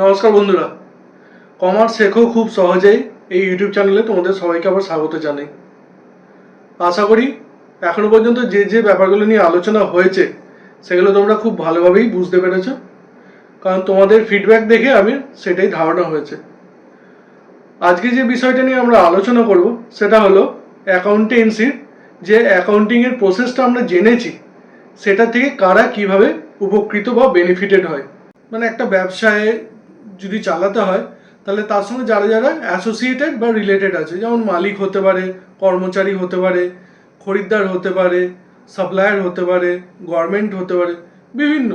নমস্কার বন্ধুরা, কমার্স শেখো খুব সহজেই এই ইউটিউব চ্যানেলে তোমাদের সবাইকে আবার স্বাগত জানাই। আশা করি এখনো পর্যন্ত যে যে ব্যাপারগুলো নিয়ে আলোচনা হয়েছে সেগুলো তোমরা খুব ভালোভাবেই বুঝতে পেরেছো, কারণ তোমাদের ফিডব্যাক দেখে আমি সেটাই ধারণা হয়েছে। আজকে যে বিষয়টা নিয়ে আমরা আলোচনা করব সেটা হলো অ্যাকাউন্টেন্সির যে অ্যাকাউন্টিংয়ের প্রসেসটা আমরা জেনেছি সেটা থেকে কারা কিভাবে উপকৃত বা বেনিফিটেড হয়। মানে একটা ব্যবসায় যদি চালাতে হয় তাহলে তার সঙ্গে যারা যারা অ্যাসোসিয়েটেড বা রিলেটেড আছে, যেমন মালিক হতে পারে, কর্মচারী হতে পারে, খরিদ্দার হতে পারে, সাপ্লায়ার হতে পারে, গভর্নমেন্ট হতে পারে, বিভিন্ন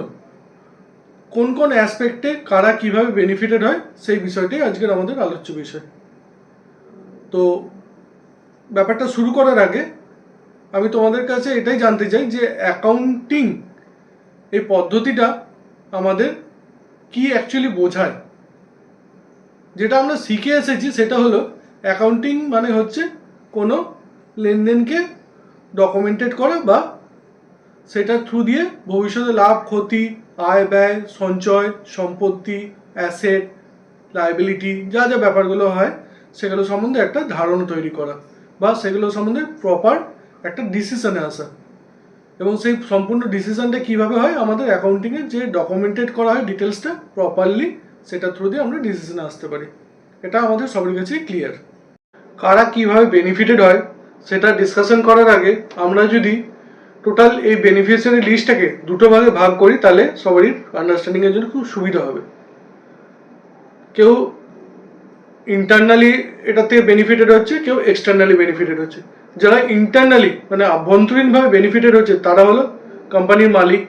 কোন কোন অ্যাসপেক্টে কারা কিভাবে বেনিফিটেড হয় সেই বিষয়টাই আজকের আমাদের আলোচ্য বিষয়। তো ব্যাপারটা শুরু করার আগে আমি তোমাদের কাছে এটাই জানতে চাই যে অ্যাকাউন্টিং এই পদ্ধতিটা আমাদের কি অ্যাকচুয়ালি বোঝায়। যেটা আমরা শিখে এসেছি সেটা হলো অ্যাকাউন্টিং মানে হচ্ছে কোনো লেনদেনকে ডকুমেন্টেড করা বা সেটার থ্রু দিয়ে ভবিষ্যতে লাভ ক্ষতি, আয় ব্যয়, সঞ্চয়, সম্পত্তি, অ্যাসেট, লায়াবিলিটি যা যা ব্যাপারগুলো হয় সেগুলো সম্বন্ধে একটা ধারণা তৈরি করা বা সেগুলো সম্বন্ধে প্রপার একটা ডিসিশনে আসা। এবং সেই সম্পূর্ণ ডিসিশনটা কীভাবে হয়, আমাদের অ্যাকাউন্টিংয়ে যে ডকুমেন্টেড করা হয় ডিটেলসটা প্রপারলি, সেটা থ্রু দিয়ে আমরা ডিসিশনে আসতে পারি। এটা আমাদের সবার কাছেই ক্লিয়ার। কারা কীভাবে বেনিফিটেড হয় সেটা ডিসকাশন করার আগে আমরা যদি টোটাল এই বেনিফিশিয়ারি লিস্টটাকে দুটো ভাগে ভাগ করি তাহলে সবারই আন্ডারস্ট্যান্ডিংয়ের জন্য খুব সুবিধা হবে। কেউ ইন্টারনালি এটা থেকে বেনিফিটেড হচ্ছে, কেউ এক্সটার্নালি বেনিফিটেড হচ্ছে। যারা ইন্টারনালি মানে আভ্যন্তরীণভাবে বেনিফিটেড হচ্ছে তারা হলো কোম্পানির মালিক,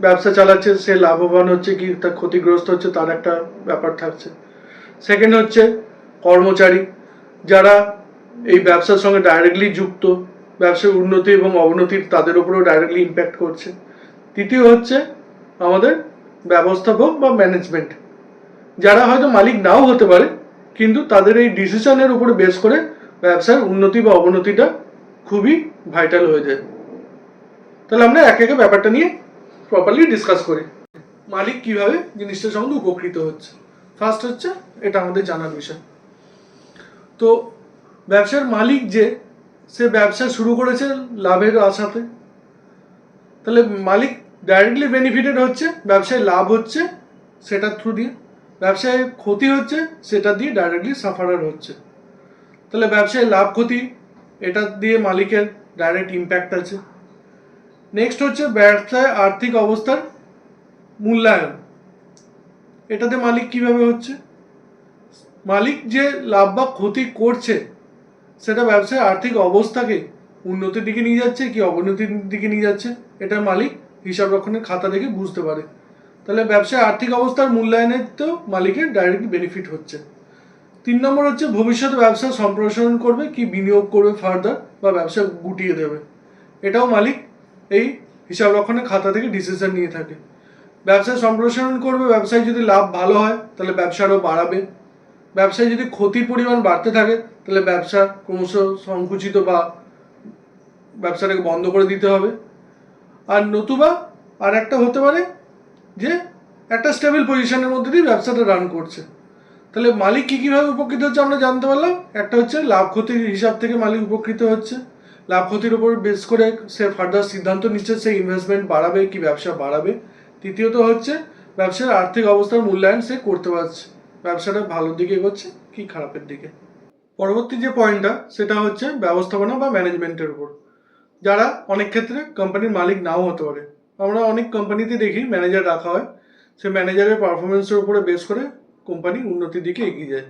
ব্যবসা চালাচ্ছে, সে লাভবান হচ্ছে কি তার ক্ষতিগ্রস্ত হচ্ছে তার একটা ব্যাপার থাকছে। সেকেন্ড হচ্ছে কর্মচারী, যারা এই ব্যবসার সঙ্গে ডাইরেক্টলি যুক্ত, ব্যবসার উন্নতি এবং অবনতির তাদের উপরেও ডাইরেক্টলি ইম্প্যাক্ট করছে। তৃতীয় হচ্ছে আমাদের ব্যবস্থাপক বা ম্যানেজমেন্ট, যারা হয়তো মালিক নাও হতে পারে কিন্তু তাদের এই ডিসিশনের উপরে বেস করে ব্যবসার উন্নতি বা অবনতিটা খুবই ভাইটাল হয়ে যায়। তাহলে আমরা এক একে ব্যাপারটা নিয়ে প্রপারলি ডিসকাস করি, মালিক কিভাবে জিনিসটার সম্বন্ধে উপকৃত হচ্ছে। ফার্স্ট হচ্ছে এটা আমাদের জানার বিষয়। তো ব্যবসার মালিক যে সে ব্যবসা শুরু করেছে লাভের আশাতে, তাহলে মালিক ডাইরেক্টলি বেনিফিটেড হচ্ছে, ব্যবসায় লাভ হচ্ছে সেটার থ্রু দিয়ে, ব্যবসায় ক্ষতি হচ্ছে সেটা দিয়ে ডাইরেক্টলি সাফারার হচ্ছে। তাহলে ব্যবসায় লাভ ক্ষতি এটা দিয়ে মালিকের ডাইরেক্ট ইম্প্যাক্ট আছে। নেক্সট হচ্ছে ব্যবসায় আর্থিক অবস্থার মূল্যায়ন, এটাতে মালিক কিভাবে হচ্ছে, মালিক যে লাভ বা ক্ষতি করছে সেটা ব্যবসায় আর্থিক অবস্থাকে উন্নতির দিকে নিয়ে যাচ্ছে কি অবনতির দিকে নিয়ে যাচ্ছে, এটা মালিক হিসাব রক্ষণের খাতা দেখে বুঝতে পারে। তাহলে ব্যবসায় আর্থিক অবস্থার মূল্যায়নের তো মালিকের ডাইরেক্ট বেনিফিট হচ্ছে। 3 নম্বর হচ্ছে ভবিষ্যতে ব্যবসা সম্প্রসারণ করবে কি বিনিয়োগ করবে ফার্দার বা ব্যবসা গুটিয়ে দেবে, এটাও মালিক এই হিসাব রক্ষণের খাতা থেকে ডিসিশন নিয়ে থাকে। ব্যবসা সম্প্রসারণ করবে, ব্যবসায় যদি লাভ ভালো হয় তাহলে ব্যবসা আরও বাড়াবে, ব্যবসায় যদি ক্ষতির পরিমাণ বাড়তে থাকে তাহলে ব্যবসা ক্রমশ সংকুচিত বা ব্যবসাটাকে বন্ধ করে দিতে হবে। আর নতুবা আর একটা হতে পারে যে একটা স্টেবল পজিশনের মধ্যে দিয়ে ব্যবসাটা রান করছে। তাহলে মালিক কী কীভাবে উপকৃত হচ্ছে আমরা জানতে পারলাম। একটা হচ্ছে লাভ ক্ষতির হিসাব থেকে মালিক উপকৃত হচ্ছে, লাভ ক্ষতির উপর বেস করে সে ফার্দার সিদ্ধান্ত নিচ্ছে সে ইনভেস্টমেন্ট বাড়াবে কি ব্যবসা বাড়াবে। তৃতীয়ত হচ্ছে ব্যবসার আর্থিক অবস্থার মূল্যায়ন সে করতে পারছে, ব্যবসাটা ভালোর দিকে এগোচ্ছে কি খারাপের দিকে। পরবর্তী যে পয়েন্টটা সেটা হচ্ছে ব্যবস্থাপনা বা ম্যানেজমেন্টের উপর, যারা অনেক ক্ষেত্রে কোম্পানির মালিক নাও হতে পারে। আমরা অনেক কোম্পানিতে দেখি ম্যানেজার রাখা হয়, সে ম্যানেজারের পারফরমেন্সের উপরে বেস করে কোম্পানি উন্নতির দিকে এগিয়ে যায়,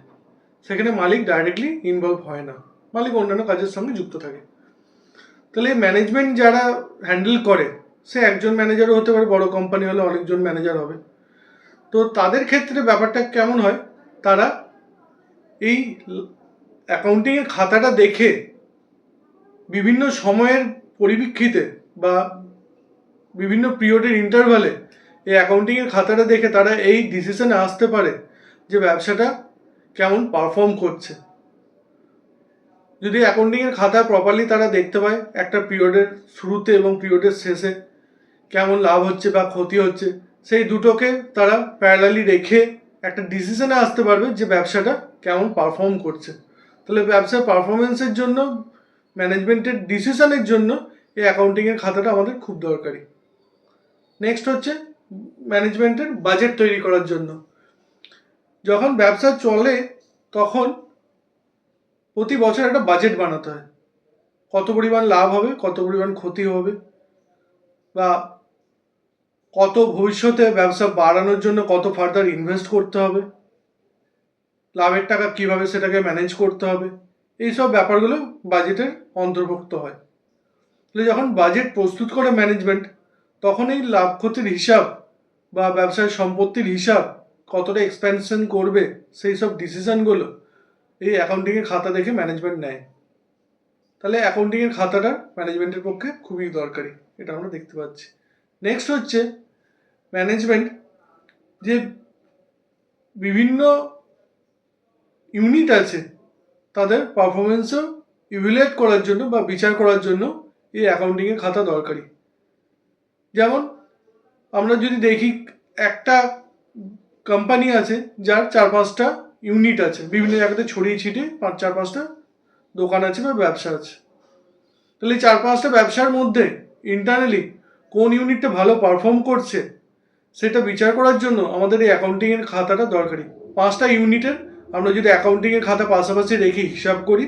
সেখানে মালিক ডাইরেক্টলি ইনভলভ হয় না, মালিক অন্যান্য কাজের সঙ্গে যুক্ত থাকে। তাহলে ম্যানেজমেন্ট যারা হ্যান্ডেল করে সে একজন ম্যানেজারও হতে পারে, বড় কোম্পানি হলে অনেকজন ম্যানেজার হবে। তো তাদের ক্ষেত্রে ব্যাপারটা কেমন হয়, তারা এই অ্যাকাউন্টিংয়ের খাতাটা দেখে বিভিন্ন সময়ের পরিপ্রেক্ষিতে বা বিভিন্ন পিরিয়ডের ইন্টারভালে এই অ্যাকাউন্টিংয়ের খাতাটা দেখে তারা এই ডিসিশনে আসতে পারে যে ব্যবসাটা কেমন পারফর্ম করছে। যদি অ্যাকাউন্টিংয়ের খাতা প্রপারলি তারা দেখতে পায় একটা পিরিয়ডের শুরুতে এবং পিরিয়ডের শেষে কেমন লাভ হচ্ছে বা ক্ষতি হচ্ছে, সেই দুটোকে তারা প্যারালালি রেখে একটা ডিসিশনে আসতে পারবে যে ব্যবসাটা কেমন পারফর্ম করছে। তাহলে ব্যবসার পারফরমেন্সের জন্য, ম্যানেজমেন্টের ডিসিশনের জন্য এই অ্যাকাউন্টিংয়ের খাতাটা আমাদের খুব দরকারি। নেক্সট হচ্ছে ম্যানেজমেন্টের বাজেট তৈরি করার জন্য। যখন ব্যবসা চলে তখন প্রতি বছর একটা বাজেট বানাতে হয়, কত পরিমাণ লাভ হবে, কত পরিমাণ ক্ষতি হবে, বা কত ভবিষ্যতে ব্যবসা বাড়ানোর জন্য কত ফার্দার ইনভেস্ট করতে হবে, লাভের টাকা কিভাবে সেটাকে ম্যানেজ করতে হবে, এইসব ব্যাপারগুলো বাজেটের অন্তর্ভুক্ত হয়। তাহলে যখন বাজেট প্রস্তুত করে ম্যানেজমেন্ট, তখন এই লাভ ক্ষতির হিসাব বা ব্যবসায় সম্পত্তির হিসাব, কতটা এক্সপ্যানশন করবে, সেই সব ডিসিশনগুলো এই অ্যাকাউন্টিংয়ের খাতা দেখে ম্যানেজমেন্ট নেয়। তাহলে অ্যাকাউন্টিংয়ের খাতাটা ম্যানেজমেন্টের পক্ষে খুবই দরকারি, এটা আমরা দেখতে পাচ্ছি। নেক্সট হচ্ছে ম্যানেজমেন্ট যে বিভিন্ন ইউনিট আছে তাদের পারফরমেন্সও ইভ্যালুয়েট করার জন্য বা বিচার করার জন্য এই অ্যাকাউন্টিংয়ের খাতা দরকারি। যেমন আমরা যদি দেখি, একটা কোম্পানি আছে যার 4-5টা ইউনিট আছে, বিভিন্ন জায়গাতে ছড়িয়ে ছিটিয়ে 4-5টা দোকান আছে বা ব্যবসা আছে। তাহলে এই 4-5টা ব্যবসার মধ্যে ইন্টারনালি কোন ইউনিটটা ভালো পারফর্ম করছে সেটা বিচার করার জন্য আমাদের এই অ্যাকাউন্টিংয়ের খাতাটা দরকারি। 5টা ইউনিটের আমরা যদি অ্যাকাউন্টিংয়ের খাতা পাশাপাশি রেখে হিসাব করি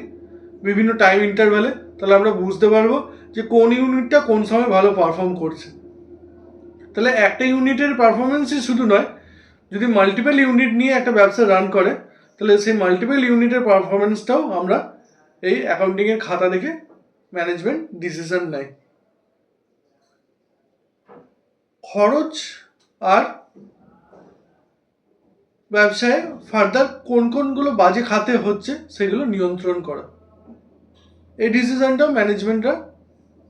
বিভিন্ন টাইম ইন্টারভ্যালে, তাহলে আমরা বুঝতে পারবো যে কোন ইউনিটটা কোন সময় ভালো পারফর্ম করছে। তাহলে একটা ইউনিটের পারফরমেন্সই শুধু নয়, যদি মাল্টিপল ইউনিট নিয়ে একটা ব্যবসা রান করে, তাহলে সেই মাল্টিপল ইউনিটের পারফরমেন্সটাও আমরা এই অ্যাকাউন্টিংয়ের খাতা দেখে ম্যানেজমেন্ট ডিসিশন নেয়। খরচ আর ব্যবসায় ফার্দার কোন কোনগুলো বাজে খাতে হচ্ছে সেগুলো নিয়ন্ত্রণ করা, এই ডিসিশনটাও ম্যানেজমেন্টরা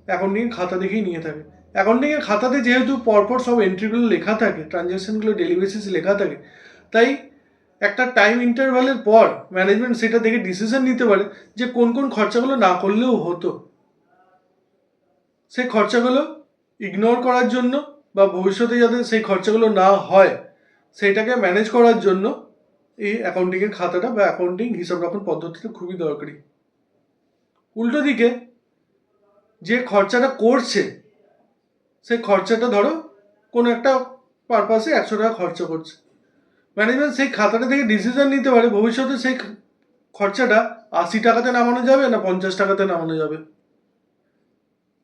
অ্যাকাউন্টিংয়ের খাতা দেখেই নিয়ে থাকে। অ্যাকাউন্টিংয়ের খাতাতে যেহেতু পরপর সব এন্ট্রিগুলো লেখা থাকে, ট্রানজ্যাকশনগুলো ডেলি বেসিসে লেখা থাকে, তাই একটা টাইম ইন্টারভ্যালের পর ম্যানেজমেন্ট সেটা দেখে ডিসিশন নিতে পারে যে কোন কোন খরচাগুলো না করলেও হতো। সেই খরচাগুলো ইগনোর করার জন্য বা ভবিষ্যতে যাতে সেই খরচাগুলো না হয় সেইটাকে ম্যানেজ করার জন্য এই অ্যাকাউন্টিংয়ের খাতাটা বা অ্যাকাউন্টিং হিসাব রক্ষণ পদ্ধতিটা খুবই দরকারি। উল্টো দিকে যে খরচাটা করছে সেই খরচাটা ধরো কোনো একটা পারপাসে 100 টাকা খরচা করছে, ম্যানেজমেন্ট সেই খাতাটা থেকে ডিসিশন নিতে পারে ভবিষ্যতে সেই খরচাটা 80 টাকাতে নামানো যাবে না 50 টাকাতে নামানো যাবে।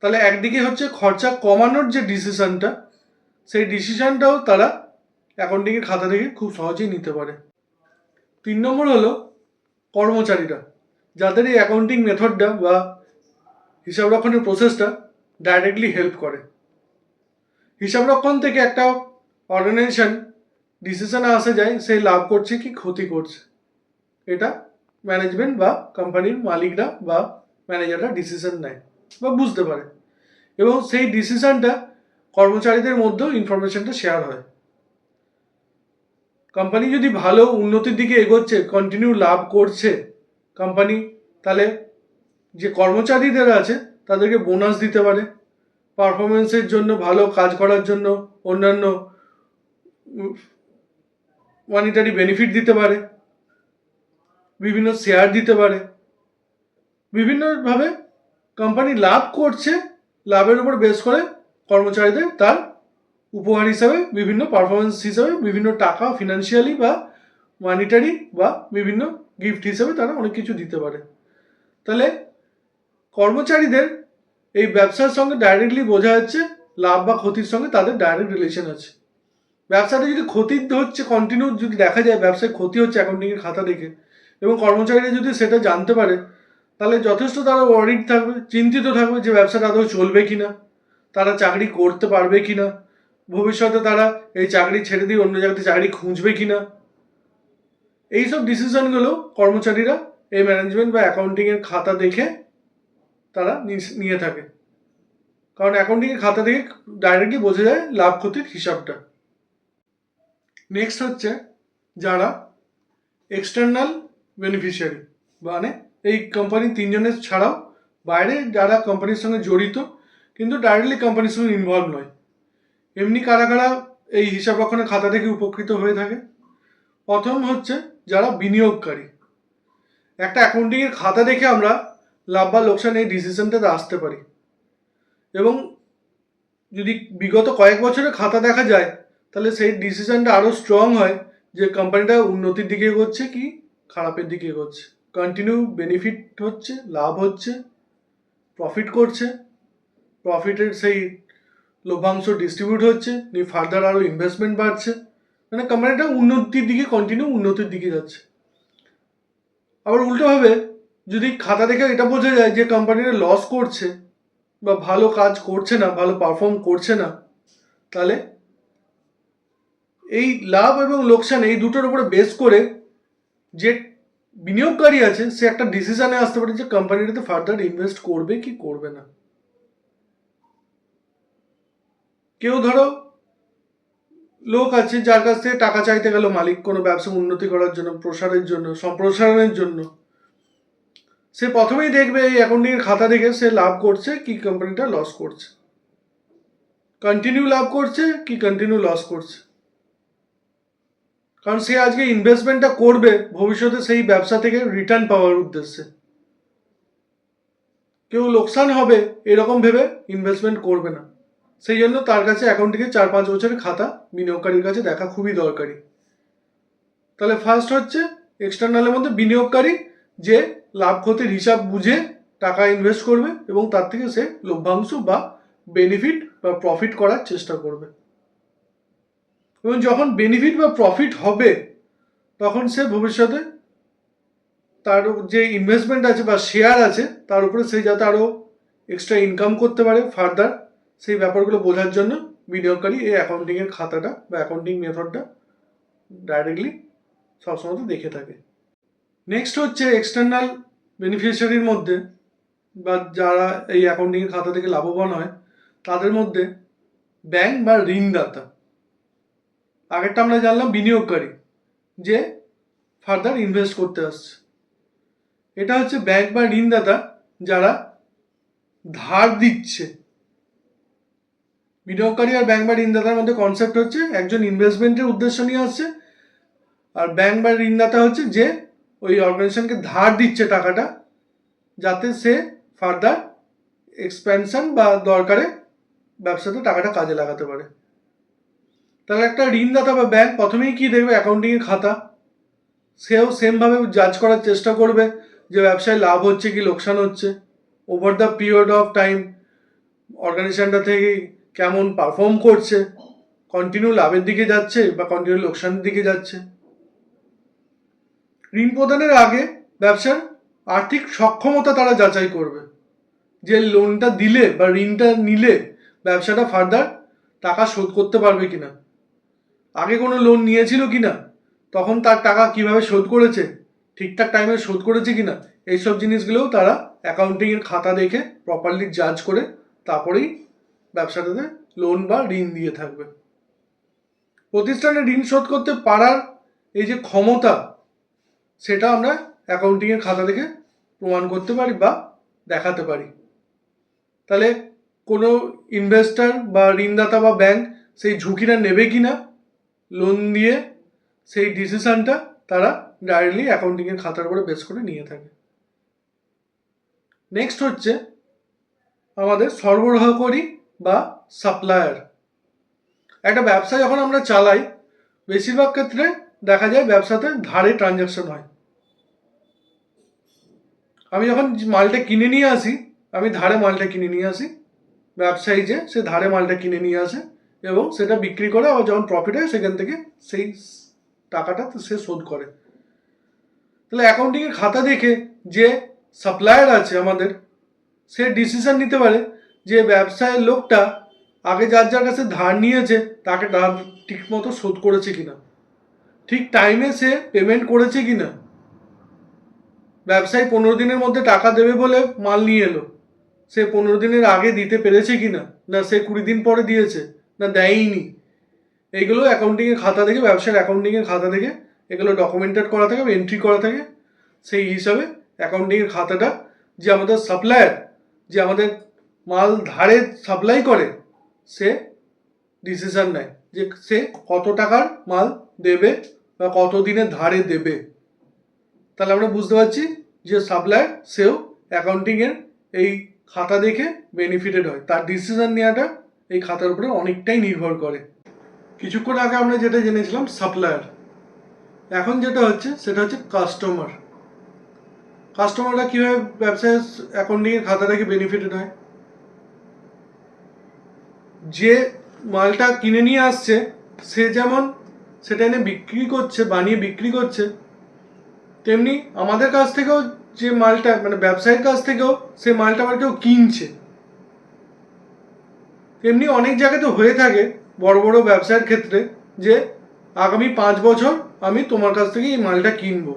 তাহলে একদিকে হচ্ছে খরচা কমানোর যে ডিসিশনটা, সেই ডিসিশনটাও তারা অ্যাকাউন্টিংয়ের খাতা থেকে খুব সহজেই নিতে পারে। 3 নম্বর হলো কর্মচারীরা, যাদের এই অ্যাকাউন্টিং মেথডটা বা হিসাব রক্ষণের প্রসেসটা ডাইরেক্টলি হেল্প করে। হিসাব রক্ষণ থেকে একটা অর্গানাইজেশন ডিসিশনে আসা যায় সে লাভ করছে কি ক্ষতি করছে, এটা ম্যানেজমেন্ট বা কোম্পানির মালিকরা বা ম্যানেজাররা ডিসিশন নেয় বা বুঝতে পারে, এবং সেই ডিসিশনটা কর্মচারীদের মধ্যেও ইনফরমেশনটা শেয়ার হয়। কোম্পানি যদি ভালো উন্নতির দিকে এগোচ্ছে, কন্টিনিউ লাভ করছে কোম্পানি, তাহলে যে কর্মচারীদের আছে তাদেরকে বোনাস দিতে পারে, পারফরমেন্সের জন্য, ভালো কাজ করার জন্য অন্যান্য মনিটারি বেনিফিট দিতে পারে, বিভিন্ন শেয়ার দিতে পারে। বিভিন্নভাবে কোম্পানি লাভ করছে, লাভের উপর বেস করে কর্মচারীদের তার উপহার হিসাবে, বিভিন্ন পারফরমেন্স হিসাবে বিভিন্ন টাকা ফিনান্সিয়ালি বা মনিটারি বা বিভিন্ন গিফট হিসাবে তারা অনেক কিছু দিতে পারে। তাহলে কর্মচারীদের এই ব্যবসার সঙ্গে ডাইরেক্টলি বোঝা যাচ্ছে লাভ বা ক্ষতির সঙ্গে তাদের ডাইরেক্ট রিলেশন আছে। ব্যবসাটা যদি ক্ষতি হচ্ছে, কন্টিনিউ যদি দেখা যায় ব্যবসায় ক্ষতি হচ্ছে অ্যাকাউন্টিংয়ের খাতা দেখে, এবং কর্মচারীরা যদি সেটা জানতে পারে, তাহলে যথেষ্ট তারা ওয়ারিড থাকবে, চিন্তিত থাকবে যে ব্যবসাটা আদৌ চলবে কিনা, তারা চাকরি করতে পারবে কিনা, ভবিষ্যতে তারা এই চাকরি ছেড়ে দিয়ে অন্য জায়গাতে চাকরি খুঁজবে কিনা। এইসব ডিসিশনগুলো কর্মচারীরা এই ম্যানেজমেন্ট বা অ্যাকাউন্টিংয়ের খাতা দেখে তারা নিয়ে থাকে, কারণ অ্যাকাউন্টিংয়ের খাতা দেখে ডাইরেক্টলি বোঝা যায় লাভ ক্ষতির হিসাবটা। নেক্সট হচ্ছে যারা এক্সটার্নাল বেনিফিশিয়ারি, মানে এই কোম্পানির 3 জনের ছাড়াও বাইরে যারা কোম্পানির সঙ্গে জড়িত কিন্তু ডাইরেক্টলি কোম্পানির সঙ্গে ইনভলভ নয়, এমনি কারা কারা এই হিসাব রক্ষণের খাতা থেকে উপকৃত হয়ে থাকে। প্রথম হচ্ছে যারা বিনিয়োগকারী। একটা অ্যাকাউন্টিংয়ের খাতা দেখে আমরা লাভ বা লোকসান এই ডিসিশনটাতে আসতে পারি, এবং যদি বিগত কয়েক বছরের খাতা দেখা যায় তাহলে সেই ডিসিশনটা আরও স্ট্রং হয় যে কোম্পানিটা উন্নতির দিকে এগোচ্ছে কি খারাপের দিকে এগোচ্ছে, কন্টিনিউ বেনিফিট হচ্ছে, লাভ হচ্ছে, প্রফিট করছে, প্রফিটের সেই লভ্যাংশ ডিস্ট্রিবিউট হচ্ছে, নিয়ে ফার্দার আরও ইনভেস্টমেন্ট বাড়ছে, মানে কোম্পানিটা উন্নতির দিকে কন্টিনিউ উন্নতির দিকে যাচ্ছে। আবার উল্টোভাবে যদি খাতা দেখে এটা বোঝা যায় যে কোম্পানিটা লস করছে বা ভালো কাজ করছে না, ভালো পারফর্ম করছে না, তাহলে এই লাভ এবং লোকসান এই দুটোর উপরে বেস করে যে বিনিয়োগকারী আছে সে একটা ডিসিশনে আসতে পারে যে কোম্পানিটাতে ফার্দার ইনভেস্ট করবে কি করবে না। কেউ ধরো লোক আছে যার কাছ থেকে টাকা চাইতে গেল মালিক কোনো ব্যবসা উন্নতি করার জন্য, প্রসারের জন্য, সম্প্রসারণের জন্য, সে প্রথমেই দেখবে এই অ্যাকাউন্টিংয়ের খাতা দেখে সে লাভ করছে কি কোম্পানিটা লস করছে, কন্টিনিউ লাভ করছে কি কন্টিনিউ লস করছে। কারণ সে আজকে ইনভেস্টমেন্টটা করবে ভবিষ্যতে সেই ব্যবসা থেকে রিটার্ন পাওয়ার উদ্দেশ্যে। কেউ লোকসান হবে এরকম ভেবে ইনভেস্টমেন্ট করবে না। সেই জন্য তার কাছে অ্যাকাউন্টিংয়ের 4-5 বছরের খাতা বিনিয়োগকারীর কাছে দেখা খুবই দরকারি। তাহলে ফার্স্ট হচ্ছে এক্সটার্নালের মধ্যে বিনিয়োগকারী, যে লাভ ক্ষতির হিসাব বুঝে টাকা ইনভেস্ট করবে এবং তার থেকে সে লভ্যাংশ বা বেনিফিট বা প্রফিট করার চেষ্টা করবে, এবং যখন বেনিফিট বা প্রফিট হবে তখন সে ভবিষ্যতে তার যে ইনভেস্টমেন্ট আছে বা শেয়ার আছে তার উপরে সে যাতে আরও এক্সট্রা ইনকাম করতে পারে ফার্দার, সেই ব্যাপারগুলো বোঝার জন্য বিনিয়োগকারী এই অ্যাকাউন্টিংয়ের খাতাটা বা অ্যাকাউন্টিং মেথডটা ডাইরেক্টলি সবসময় দেখে থাকে। নেক্সট হচ্ছে এক্সটার্নাল বেনিফিশিয়ারির মধ্যে বা যারা এই অ্যাকাউন্টিংয়ের খাতা থেকে লাভবান হয় তাদের মধ্যে ব্যাংক বা ঋণদাতা। আগেরটা আমরা জানলাম বিনিয়োগকারী যে ফার্দার ইনভেস্ট করতে আসছে, এটা হচ্ছে ব্যাংক বা ঋণদাতা যারা ধার দিচ্ছে। বিনিয়োগকারী আর ব্যাংক বা ঋণদাতার মধ্যে কনসেপ্ট হচ্ছে একজন ইনভেস্টমেন্টের উদ্দেশ্য নিয়ে আসছে, আর ব্যাংক বা ঋণদাতা হচ্ছে যে ওই অর্গানাইজেশনকে ধার দিচ্ছে টাকাটা যাতে সে ফার্দার এক্সপ্যানশন বা দরকারে ব্যবসাতে টাকাটা কাজে লাগাতে পারে। তাহলে একটা ঋণদাতা বা ব্যাংক প্রথমেই কি দেখবে অ্যাকাউন্টিংয়ের খাতা, সেও সেমভাবে জাজ করার চেষ্টা করবে যে ব্যবসায় লাভ হচ্ছে কি লোকসান হচ্ছে, over the period of time অর্গানাইজেশনটা থেকে কেমন পারফর্ম করছে, কন্টিনিউ লাভের দিকে যাচ্ছে বা কন্টিনিউ লোকসানের দিকে যাচ্ছে। ঋণ প্রদানের আগে ব্যবসার আর্থিক সক্ষমতা তারা যাচাই করবে, যে লোনটা দিলে বা ঋণটা নিলে ব্যবসাটা ফার্দার টাকা শোধ করতে পারবে কিনা, আগে কোনো লোন নিয়েছিল কিনা, তখন তার টাকা কিভাবে শোধ করেছে, ঠিকঠাক টাইমে শোধ করেছে কিনা, এইসব জিনিসগুলোও তারা অ্যাকাউন্টিংয়ের খাতা দেখে প্রপারলি জাজ করে তারপরেই ব্যবসাটাতে লোন বা ঋণ দিয়ে থাকবে। প্রতিষ্ঠানে ঋণ শোধ করতে পারার এই যে ক্ষমতা, সেটা আমরা অ্যাকাউন্টিংয়ের খাতা দেখে প্রমাণ করতে পারি বা দেখাতে পারি। তাহলে কোনো ইনভেস্টর বা ঋণদাতা বা ব্যাংক সেই ঝুঁকিটা নেবে কিনা লোন দিয়ে, সেই ডিসিশনটা তারা ডাইরেক্টলি অ্যাকাউন্টিংয়ের খাতার উপরে বেস করে নিয়ে থাকে। নেক্সট হচ্ছে আমাদের সরবরাহকারী বা সাপ্লায়ার। একটা ব্যবসা যখন আমরা চালাই বেশিরভাগ ক্ষেত্রে দেখা যায় ব্যবসাতে ধারে ট্রানজ্যাকশন হয়। আমি যখন মালটা কিনে নিয়ে আসি, আমি ধারে মালটা কিনে নিয়ে আসি, ব্যবসায়ী যে সে ধারে মালটা কিনে নিয়ে আসে এবং সেটা বিক্রি করে, আবার যখন প্রফিট হয় সেখান থেকে সেই টাকাটা সে শোধ করে। তাহলে অ্যাকাউন্টিংয়ের খাতা দেখে যে সাপ্লায়ার আছে আমাদের, সে ডিসিশন নিতে পারে যে ব্যবসায়ের লোকটা আগে যার যার কাছে ধার নিয়েছে তাকে ধার ঠিক মতো শোধ করেছে কিনা, ঠিক টাইমে সে পেমেন্ট করেছে কিনা, ব্যবসায়ী 15 দিনের মধ্যে টাকা দেবে বলে মাল নিয়ে এলো, সে 15 দিনের আগে দিতে পেরেছে কিনা, না সে 20 দিন পরে দিয়েছে, না দেয়নি। এইগুলো অ্যাকাউন্টিংয়ের খাতা থেকে, ব্যবসার অ্যাকাউন্টিংয়ের খাতা থেকে এগুলো ডকুমেন্টেড করা থাকে বা এন্ট্রি করা থাকে। সেই হিসাবে অ্যাকাউন্টিংয়ের খাতাটা যে আমাদের সাপ্লায়ার, যে আমাদের মাল ধারে সাপ্লাই করে, সে ডিসিশন নেয় যে সে কত টাকার মাল দেবে বা কত দিনের ধারে দেবে। তাহলে আমরা বুঝতে পারছি যে সাপ্লায়ার সেও অ্যাকাউন্টিংয়ের এই খাতা দেখে বেনিফিটেড হয়, তার ডিসিশন নেওয়াটা এই খাতার উপরে অনেকটাই নির্ভর করে। কিছুক্ষণ আগে আমরা যেটা জেনেছিলাম সাপ্লায়ার, এখন যেটা হচ্ছে সেটা হচ্ছে কাস্টমার। কাস্টমাররা কীভাবে ব্যবসায় অ্যাকাউন্টিংয়ের খাতা দেখে বেনিফিটেড হয়? যে মালটা কিনে নিয়ে আসছে সে যেমন সেটা এনে বিক্রি করছে, বানিয়ে বিক্রি করছে, তেমনি আমাদের কাছ থেকেও যে মালটা মানে ব্যবসায়ীর কাছ থেকেও সে মালটা আবার কেউ কিনছে। তেমনি অনেক জায়গাতে হয়ে থাকে বড় বড় ব্যবসার ক্ষেত্রে যে আগামী 5 বছর আমি তোমার কাছ থেকে এই মালটা কিনবো।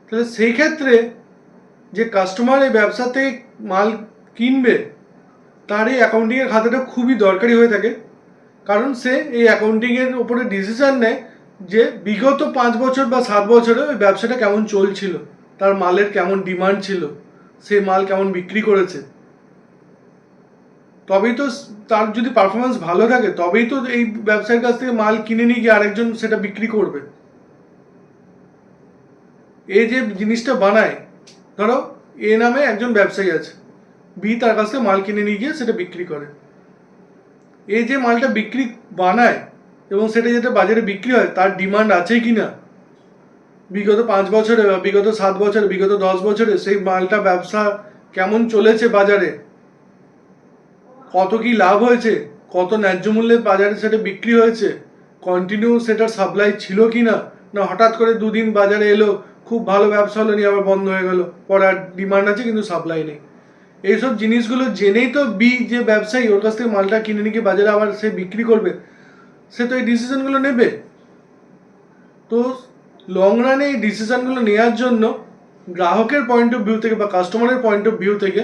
তাহলে সেই ক্ষেত্রে যে কাস্টমার এই ব্যবসা থেকে মাল কিনবে তার এই অ্যাকাউন্টিংয়ের খাতাটা খুবই দরকারি হয়ে থাকে, কারণ সে এই অ্যাকাউন্টিংয়ের ওপরে ডিসিশন নেয় যে বিগত 5 বছর বা 7 বছরে ওই ব্যবসাটা কেমন চলছিল, তার মালের কেমন ডিমান্ড ছিল, সে মাল কেমন বিক্রি করেছে। তবেই তো তার যদি পারফরমেন্স ভালো থাকে তবেই তো এই ব্যবসায়ীর কাছ থেকে মাল কিনে নিয়ে গিয়ে আরেকজন সেটা বিক্রি করবে। এই যে জিনিসটা বানায়, ধরো এ নামে একজন ব্যবসায়ী আছে, বি তার কাছ থেকে মাল কিনে নিয়ে গিয়ে সেটা বিক্রি করে। এই যে মালটা বিক্রি বানায় এবং সেটা যেটা বাজারে বিক্রি হয় তার ডিমান্ড আছে কি না, বিগত 5 বছরে বা বিগত 7 বছরে বিগত 10 বছরে সেই মালটা ব্যবসা কেমন চলেছে, বাজারে কত কি লাভ হয়েছে, কত ন্যায্য মূল্যে বাজারে সেটা বিক্রি হয়েছে, কন্টিনিউ সেটার সাপ্লাই ছিল কি না, না হঠাৎ করে দুদিন বাজারে এলো খুব ভালো ব্যবসা হলো নিয়ে আবার বন্ধ হয়ে গেল, পরে আর ডিমান্ড আছে কিন্তু সাপ্লাই নেই। এইসব জিনিসগুলো জেনেই তো বি যে ব্যবসায়ী ওর কাছ থেকে মালটা কিনে নিয়ে বাজারে আবার সে বিক্রি করবে, সে তো এই ডিসিশনগুলো নেবে। তো লং রানে এই ডিসিশনগুলো নেওয়ার জন্য গ্রাহকের পয়েন্ট অফ ভিউ থেকে বা কাস্টমারের পয়েন্ট অফ ভিউ থেকে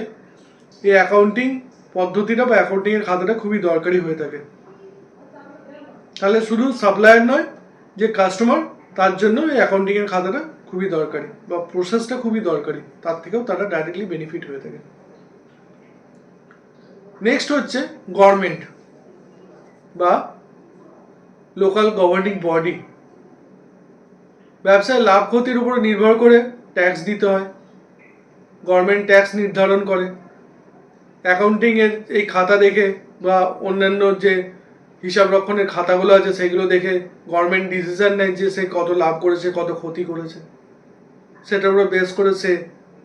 এই অ্যাকাউন্টিং পদ্ধতিটা বা অ্যাকাউন্টিংয়ের খাতাটা খুবই দরকারি হয়ে থাকে। তাহলে শুধু সাপ্লায়ার নয়, যে কাস্টমার তার জন্য এই অ্যাকাউন্টিংয়ের খাতাটা খুবই দরকারি বা প্রসেসটা খুবই দরকারি, তার থেকেও তারা ডাইরেক্টলি বেনিফিট হয়ে থাকে। নেক্সট হচ্ছে গভর্নমেন্ট বা লোকাল গভর্নিং বডি। ব্যবসায় লাভ ক্ষতির উপর নির্ভর করে ট্যাক্স দিতে হয়, গভর্নমেন্ট ট্যাক্স নির্ধারণ করে। অ্যাকাউন্টিংয়ের এই খাতা দেখে বা অন্যান্য যে হিসাব রক্ষণের খাতাগুলো আছে সেগুলো দেখে গভর্নমেন্ট ডিসিশন নেয় যে সে কত লাভ করেছে কত ক্ষতি করেছে, সেটার উপর বেস করে সে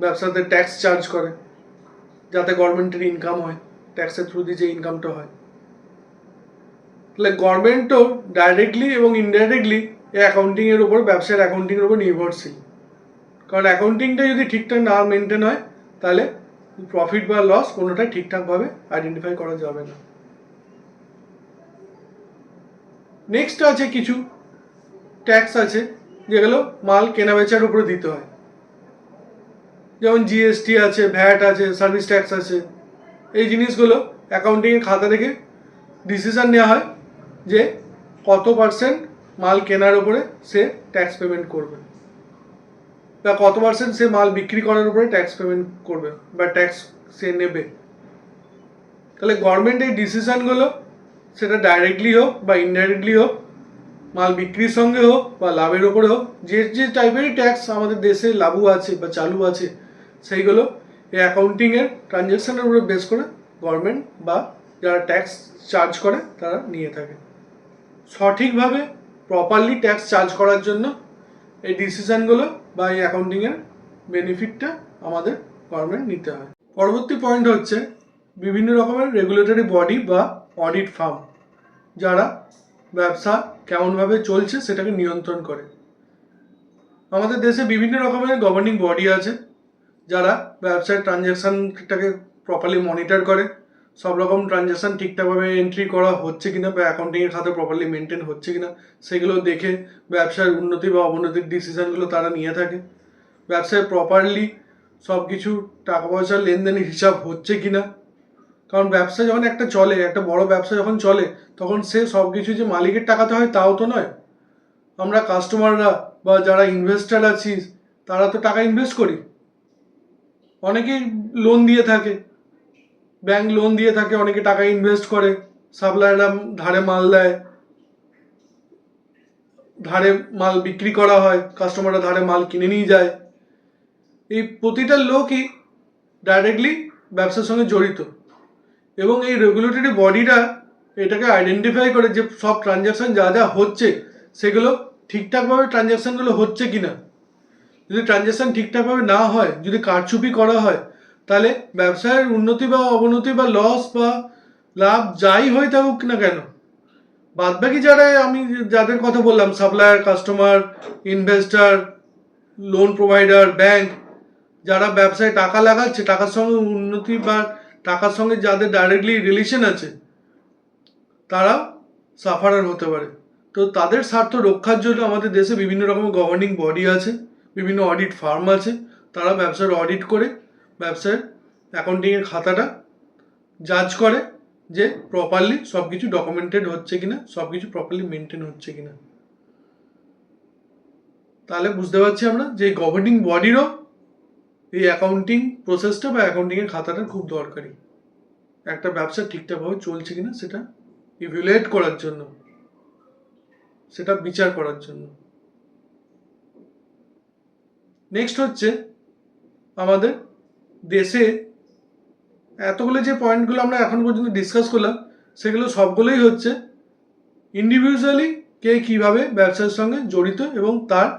ব্যবসাতে ট্যাক্স চার্জ করে যাতে গভর্নমেন্টের ইনকাম হয়, ট্যাক্সের থ্রু দিয়ে যে ইনকামটা হয়। তাহলে গভর্নমেন্টও ডাইরেক্টলি এবং ইনডাইরেক্টলি এই অ্যাকাউন্টিংয়ের উপর ব্যবসার অ্যাকাউন্টিংয়ের উপর নির্ভরশীল, কারণ অ্যাকাউন্টিংটা যদি ঠিকঠাক না মেনটেন হয় তাহলে প্রফিট বা লস কোনোটাই ঠিকঠাকভাবে আইডেন্টিফাই করা যাবে না। নেক্সট আছে কিছু ট্যাক্স আছে যেগুলো মাল কেনা বেচার উপরে দিতে হয়, যেমন জিএসটি আছে, ভ্যাট আছে, সার্ভিস ট্যাক্স আছে। এই জিনিসগুলো অ্যাকাউন্টিংয়ের খাতা থেকে ডিসিশন নেওয়া হয় যে কত পার্সেন্ট মাল কেনার উপরে সে ট্যাক্স পেমেন্ট করবে বা কত পার্সেন্ট সে মাল বিক্রি করার উপরে ট্যাক্স পেমেন্ট করবে বা ট্যাক্স সে নেবে। তাহলে গভর্নমেন্ট এই ডিসিশনগুলো সেটা ডাইরেক্টলি হোক বা ইনডাইরেক্টলি হোক, মাল বিক্রির সঙ্গে হোক বা লাভের ওপরে হোক, যে যে টাইপেরই ট্যাক্স আমাদের দেশে লাগু আছে বা চালু আছে সেইগুলো এই অ্যাকাউন্টিংয়ের ট্রানজ্যাকশানের উপরে বেস করে গভর্নমেন্ট বা যারা ট্যাক্স চার্জ করে তারা নিয়ে থাকে। সঠিকভাবে প্রপারলি ট্যাক্স চার্জ করার জন্য এই ডিসিশনগুলো বা এই অ্যাকাউন্টিংয়ের বেনিফিটটা আমাদের গভর্নমেন্ট নিতে হয়। পরবর্তী পয়েন্ট হচ্ছে বিভিন্ন রকমের রেগুলেটরি বডি বা অডিট ফার্ম, যারা ব্যবসা কেমনভাবে চলছে সেটাকে নিয়ন্ত্রণ করে। আমাদের দেশে বিভিন্ন রকমের গভর্নিং বডি আছে যারা ব্যবসার ট্রানজ্যাকশানটাকে প্রপারলি মনিটর করে, সব রকম ট্রানজ্যাকশান ঠিকঠাকভাবে এন্ট্রি করা হচ্ছে কিনা বা অ্যাকাউন্টিংয়ের খাতে প্রপারলি মেনটেন হচ্ছে কিনা সেগুলো দেখে ব্যবসার উন্নতি বা অবনতির ডিসিশনগুলো তারা নিয়ে থাকে। ব্যবসায় প্রপারলি সব কিছু টাকা পয়সার লেনদেনের হিসাব হচ্ছে কিনা, কারণ ব্যবসা যখন একটা চলে, একটা বড় ব্যবসা যখন চলে তখন সে সব কিছু যে মালিকের টাকাতে হয় তাও তো নয়। আমরা কাস্টমাররা বা যারা ইনভেস্টার আছি তারা তো টাকা ইনভেস্ট করি, অনেকেই লোন দিয়ে থাকে, ব্যাংক লোন দিয়ে থাকে, অনেকে টাকা ইনভেস্ট করে, সাপ্লায়াররা ধারে মাল দেয়, ধারে মাল বিক্রি করা হয়, কাস্টমাররা ধারে মাল কিনে নিয়ে যায়। এই প্রতিটা লোকই ডাইরেক্টলি ব্যবসার সঙ্গে জড়িত, এবং এই রেগুলেটরি বডিটা এটাকে আইডেন্টিফাই করে যে সব ট্রানজ্যাকশন যা যা হচ্ছে সেগুলো ঠিকঠাকভাবে ট্রানজ্যাকশনগুলো হচ্ছে কিনা। যদি ট্রানজ্যাকশন ঠিকঠাকভাবে না হয়, যদি কারচুপি করা হয়, তাহলে ব্যবসায়ের উন্নতি বা অবনতি বা লস বা লাভ যাই হয়ে থাকুক না কেন, বাদবাকি যারা আমি যাদের কথা বললাম, supplier, customer, investor, loan provider, bank, যারা ব্যবসায় টাকা লাগাচ্ছে, টাকার সঙ্গে উন্নতি বা টাকার সঙ্গে যাদের ডাইরেক্টলি রিলেশন আছে, তারা সাফারার হতে পারে। তো তাদের স্বার্থ রক্ষার জন্য আমাদের দেশে বিভিন্ন রকমের গভর্নিং বডি আছে, বিভিন্ন অডিট ফার্ম আছে। তারা ব্যবসার অডিট করে ব্যবসার অ্যাকাউন্টিংয়ের খাতাটা জাজ করে যে প্রপারলি সব কিছু ডকুমেন্টেড হচ্ছে কিনা, সব কিছু প্রপারলি মেনটেন হচ্ছে কিনা। তাহলে বুঝতে পারছি আমরা যে গভর্নিং বডিরও এই অ্যাকাউন্টিং প্রসেসটা বা অ্যাকাউন্টিংয়ের খাতাটা খুব দরকারি, একটা ব্যবসা ঠিকঠাকভাবে চলছে কিনা সেটা ইভ্যালুয়েট করার জন্য, সেটা বিচার করার জন্য। নেক্সট হচ্ছে আমাদের দেশে এতগুলো যে পয়েন্টগুলো আমরা এখন পর্যন্ত ডিসকাস করলাম, সেগুলো সবগুলোই হচ্ছে ইন্ডিভিজুয়ালি কে কীভাবে ব্যবসার সঙ্গে জড়িত এবং তার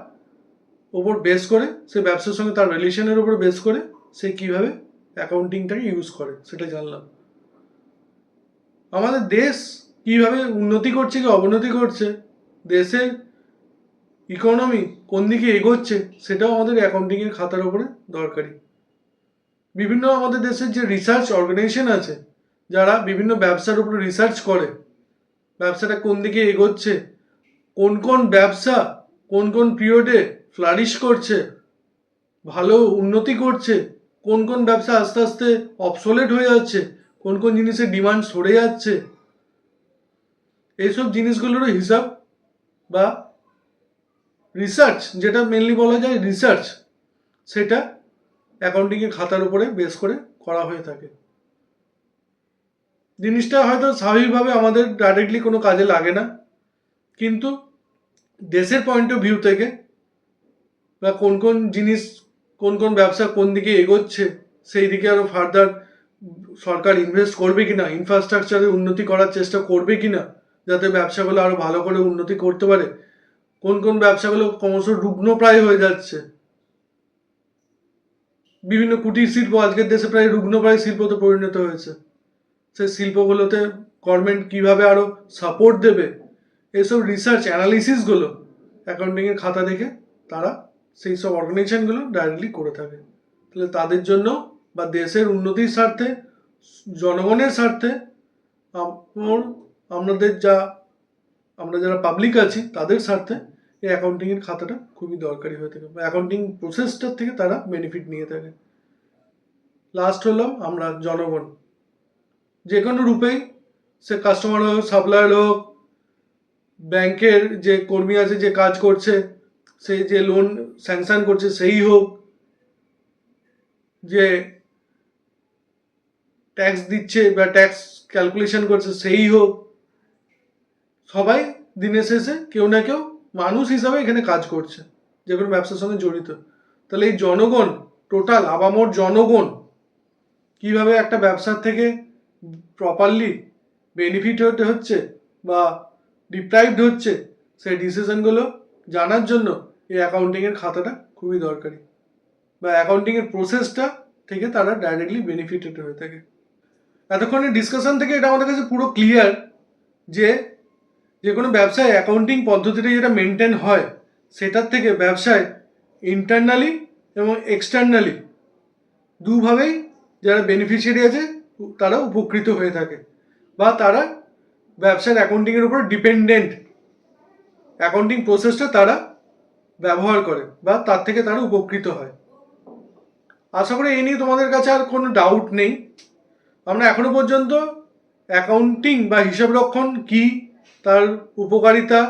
ওপর বেস করে, সে ব্যবসার সঙ্গে তার রিলেশনের উপর বেস করে সে কীভাবে অ্যাকাউন্টিংটাকে ইউজ করে সেটা জানলাম। আমাদের দেশ কীভাবে উন্নতি করছে কি অবনতি করছে, দেশের ইকোনমি কোন দিকে এগোচ্ছে, সেটাও আমাদের অ্যাকাউন্টিংয়ের খাতার উপরে দরকারি। বিভিন্ন আমাদের দেশের যে রিসার্চ অর্গানাইজেশন আছে, যারা বিভিন্ন ব্যবসার উপরে রিসার্চ করে, ব্যবসাটা কোন দিকে এগোচ্ছে, কোন কোন ব্যবসা কোন কোন পিরিয়ডে ফ্লারিশ করছে, ভালো উন্নতি করছে, কোন কোন ব্যবসা আস্তে আস্তে অবসোলেট হয়ে যাচ্ছে, কোন কোন জিনিসের ডিমান্ড সরে যাচ্ছে, এইসব জিনিসগুলোরও হিসাব বা রিসার্চ, যেটা মেনলি বলা যায় রিসার্চ, সেটা অ্যাকাউন্টিংয়ের খাতার উপরে বেস করে করা হয়ে থাকে। জিনিসটা হয়তো স্বাভাবিকভাবে আমাদের ডাইরেক্টলি কোনো কাজে লাগে না, কিন্তু দেশের পয়েন্ট অফ ভিউ থেকে বা কোন কোন জিনিস কোন কোন ব্যবসা কোন দিকে এগোচ্ছে, সেই দিকে আরও ফার্দার সরকার ইনভেস্ট করবে কিনা, ইনফ্রাস্ট্রাকচারে উন্নতি করার চেষ্টা করবে কিনা, যাতে ব্যবসাগুলো আরও ভালো করে উন্নতি করতে পারে, কোন কোন ব্যবসাগুলো ক্রমশ রুগ্নপ্রায় হয়ে যাচ্ছে, বিভিন্ন কুটির শিল্প আজকের দেশে প্রায় রুগ্নপ্রায় শিল্পতে পরিণত হয়েছে, সেই শিল্পগুলোতে গভর্নমেন্ট কীভাবে আরও সাপোর্ট দেবে, এইসব রিসার্চ অ্যানালিসিসগুলো অ্যাকাউন্টিংয়ের খাতা দেখে তারা সেই সব অর্গানাইজেশনগুলো ডাইরেক্টলি করে থাকে। তাহলে তাদের জন্য বা দেশের উন্নতির স্বার্থে, জনগণের স্বার্থে, আমরা যারা পাবলিক আছি তাদের স্বার্থে এই অ্যাকাউন্টিংয়ের খাতাটা খুবই দরকারি হয়ে থাকে, বা অ্যাকাউন্টিং প্রসেসটার থেকে তারা বেনিফিট নিয়ে থাকে। লাস্ট হলাম আমরা জনগণ, যে কোনো রূপেই, সে কাস্টমার হোক, সাপ্লায়ার হোক, ব্যাংকের যে কর্মী আছে যে কাজ করছে, সেই যে লোন স্যাংশন করছে সেই হোক, যে ট্যাক্স দিচ্ছে বা ট্যাক্স ক্যালকুলেশন করছে সেই হোক, সবাই দিনের শেষে কেউ না কেউ মানুষ হিসাবে এখানে কাজ করছে, যে কোনো ব্যবসার সঙ্গে জড়িত। তাহলে এই জনগণ, টোটাল আবামর জনগণ কিভাবে একটা ব্যবসার থেকে প্রপারলি বেনিফিট হচ্ছে বা ডিপ্রাইভড হচ্ছে, সেই ডিসিশনগুলো জানার জন্য এই অ্যাকাউন্টিংয়ের খাতাটা খুবই দরকারি, বা অ্যাকাউন্টিংয়ের প্রসেসটা থেকে তারা ডাইরেক্টলি বেনিফিটেড হয়ে থাকে। এতক্ষণের ডিসকাশন থেকে এটা আমাদের কাছে পুরো ক্লিয়ার যে যে কোনো ব্যবসায় অ্যাকাউন্টিং পদ্ধতিটা যেটা মেনটেন হয়, সেটার থেকে ব্যবসায় ইন্টারনালি এবং এক্সটার্নালি দুভাবেই যারা বেনিফিশিয়ারি আছে তারা উপকৃত হয়ে থাকে, বা তারা ব্যবসার অ্যাকাউন্টিংয়ের উপর ডিপেন্ডেন্ট, অ্যাকাউন্টিং প্রসেসটা তারা ব্যবহার করে বা তার থেকে তারা উপকৃত হয়। আশা করি এই নিয়ে তোমাদের কাছে আর কোনো ডাউট নেই। আমরা এখনো পর্যন্ত অ্যাকাউন্টিং বা হিসাবরক্ষণ কি, তার উপকারিতা,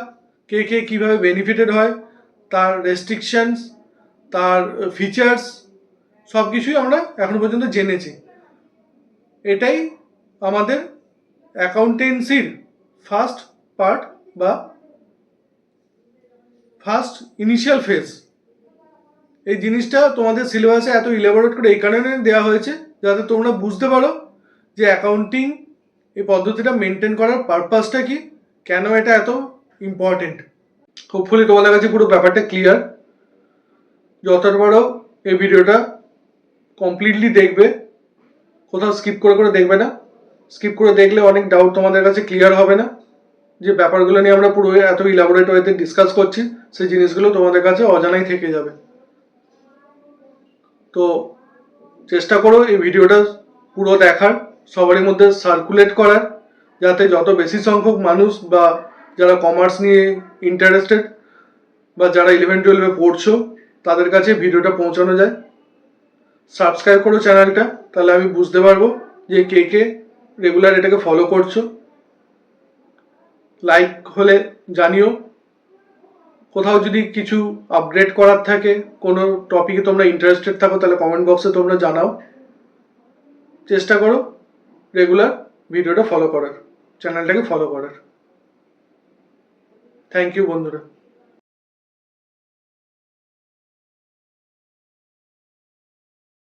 কে কে কীভাবে বেনিফিটেড হয়, তার রেস্ট্রিকশনস, তার ফিচার্স, সব কিছুই আমরা এখনো পর্যন্ত জেনেছি। এটাই আমাদের অ্যাকাউন্টেন্সির ফার্স্ট পার্ট বা ফার্স্ট ইনিশিয়াল ফেজ, এই জিনিসটা তোমাদের সিলেবাসে এত ইলাবোরেট করে এই কারণে দেওয়া হয়েছে যাতে তোমরা বুঝতে পারো যে অ্যাকাউন্টিং এই পদ্ধতিটা মেনটেন করার পারপাসটা কি, কেন এটা এত ইম্পর্টেন্ট। হোপফুলি তোমাদের কাছে পুরো ব্যাপারটা ক্লিয়ার। যতটা পারো এই ভিডিওটা কমপ্লিটলি দেখবে, কোথাও স্কিপ করে করে দেখবে না। স্কিপ করে দেখলে অনেক ডাউট তোমাদের কাছে ক্লিয়ার হবে না। যে ব্যাপারগুলো নিয়ে আমরা পুরো এত ইলাবোরেট ওয়েতে ডিসকাস করছি, সেই জিনিসগুলো তোমাদের কাছে অজানাই থেকে যাবে। তো চেষ্টা করো এই ভিডিওটা পুরো দেখার, সবারই মধ্যে সার্কুলেট করার, যাতে যত বেশি সংখ্যক মানুষ বা যারা কমার্স নিয়ে ইন্টারেস্টেড বা যারা 11-12 পড়ছো তাদের কাছে ভিডিওটা পৌঁছানো যায়। সাবস্ক্রাইব করো চ্যানেলটা, তাহলে আমি বুঝতে পারবো যে কে কে রেগুলার এটাকে ফলো করছো। লাইক হলে জানিও। কোথাও যদি কিছু আপগ্রেড করার থাকে, কোনো টপিকে তোমরা ইন্টারেস্টেড থাকো, তাহলে কমেন্ট বক্সে তোমরা জানাও। চেষ্টা করো রেগুলার ভিডিওটা ফলো করার, চ্যানেলটাকে ফলো করার। থ্যাংক ইউ বন্ধুরা।